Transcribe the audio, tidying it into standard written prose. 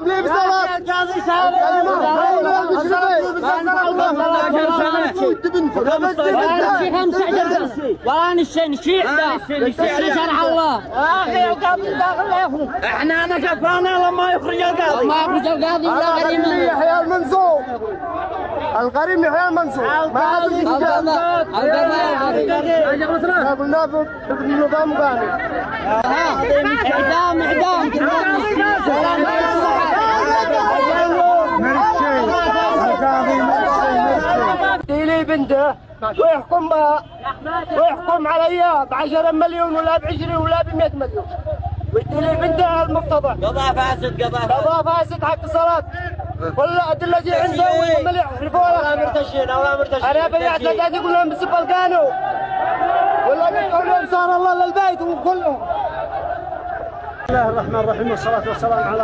لي بصلاة القاضي سالم ولا نشيع شرع الله اخي القاضي داخل لكم احنا كفانا لما يخرج القاضي ما يخرج القاضي ولا غريم يحيى المنصور الغريم يحيى المنصور ما حد قلنا بالنظام قانون اعدام لي بنته ويحكم بها ويحكم عليها ب10 مليون ولا ب20 ولا ب100 مليون ويدي لي بنته المقتضى قضاء فاسد حق الصلاة كل الأدلة اللي عنده وهم اللي يحلفوا ولا مرتشين أنا بيعت لك يقول لهم بسب القانون ولا يقول لهم صار الله للبيت وكلهم. بسم الله الرحمن الرحيم والصلاة والسلام على